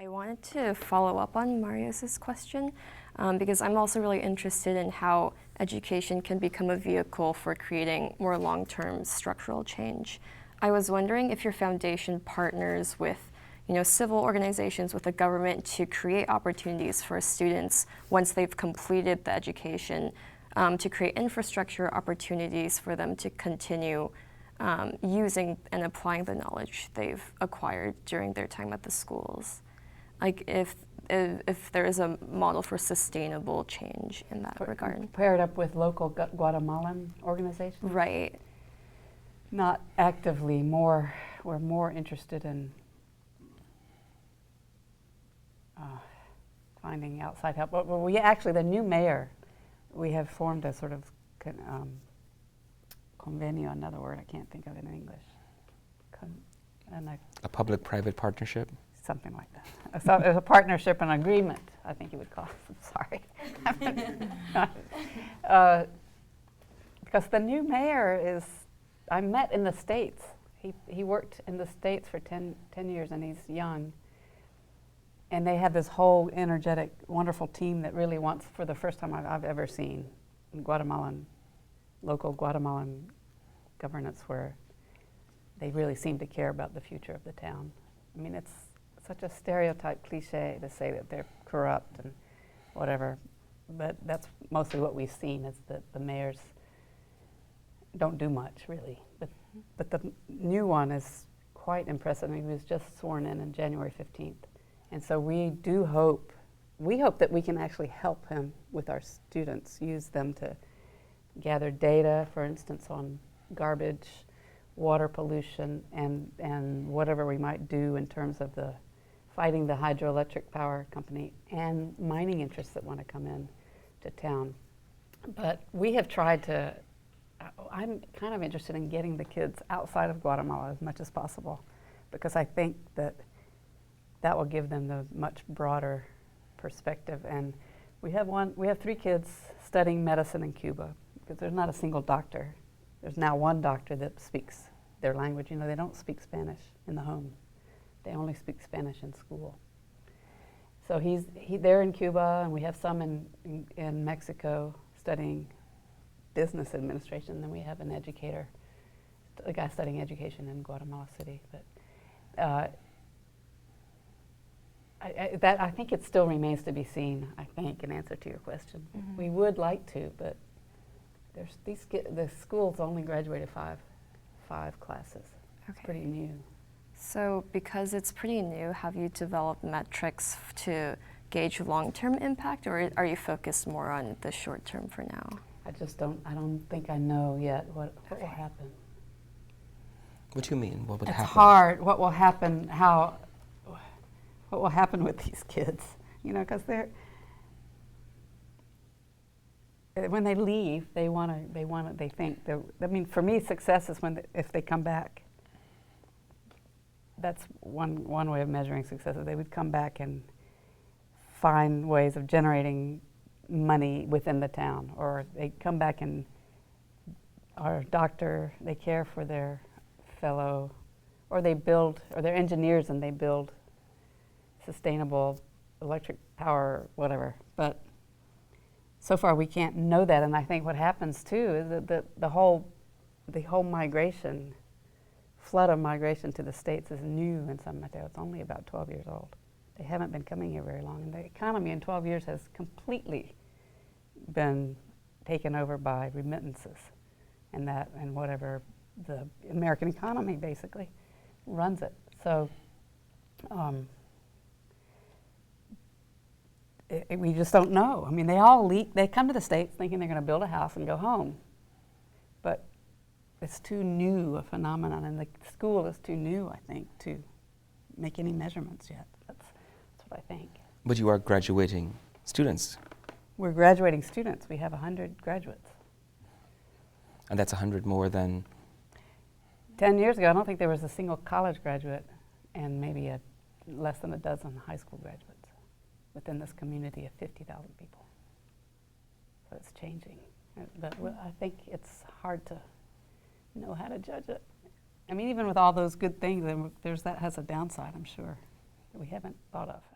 I wanted to follow up on Marius's question because I'm also really interested in how education can become a vehicle for creating more long-term structural change. I was wondering if your foundation partners with civil organizations, with the government to create opportunities for students once they've completed the education, to create infrastructure opportunities for them to continue using and applying the knowledge they've acquired during their time at the schools. Like if there is a model for sustainable change in that regard. Paired up with local Guatemalan organizations? Right. Not actively, we're more interested in finding outside help. But we actually, the new mayor, we have formed a sort of convenio, another word, I can't think of it in English. A public-private partnership? Something like that. So there's a partnership and agreement, I think you would call it. I'm sorry. Because the new mayor is, I met in the States. He worked in the States for 10 years and he's young. And they have this whole energetic, wonderful team that really wants, for the first time I've ever seen, local Guatemalan governance where they really seem to care about the future of the town. I mean, it's such a stereotype cliche to say that they're corrupt and whatever, but that's mostly what we've seen is that the mayors don't do much really. But the new one is quite impressive. I mean, he was just sworn in January 15th. And so we hope that we can actually help him with our students, use them to gather data, for instance, on garbage, water pollution, and whatever we might do in terms of fighting the hydroelectric power company and mining interests that want to come in to town. But we have tried to, I'm kind of interested in getting the kids outside of Guatemala as much as possible because I think that will give them the much broader perspective. And we have 3 kids studying medicine in Cuba because there's not a single doctor. There's now one doctor that speaks their language. You know, they don't speak Spanish in the home. They only speak Spanish in school. So they're in Cuba, and we have some in Mexico studying business administration. And then we have an educator, a guy studying education in Guatemala City. But I think it still remains to be seen, I think, in answer to your question. Mm-hmm. We would like to, but the school's only graduated five classes. Okay. It's pretty new. So because it's pretty new, have you developed metrics to gauge long-term impact, or are you focused more on the short term for now? I don't think I know yet what will happen. What do you mean? What would happen? It's hard. What will happen, what will happen with these kids? You know, because when they leave, they think. I mean, for me, success is if they come back. That's one way of measuring success. Is they would come back and find ways of generating money within the town, or they come back and are a doctor. They care for their fellow, or they're engineers and they build sustainable electric power, whatever. But so far we can't know that, and I think what happens too is that the whole migration, flood of migration to the States is new in San Mateo. It's only about 12 years old. They haven't been coming here very long, and the economy in 12 years has completely been taken over by remittances, and whatever the American economy basically runs it. So we just don't know. I mean, they come to the States thinking they're going to build a house and go home. But it's too new a phenomenon, and the school is too new, I think, to make any measurements yet. That's what I think. But you are graduating students. We're graduating students. We have 100 graduates. And that's 100 more than? 10 years ago, I don't think there was a single college graduate and maybe less than a dozen high school graduates within this community of 50,000 people. So it's changing. But I think it's hard to know how to judge it. I mean, even with all those good things, that has a downside, I'm sure. that we haven't thought of.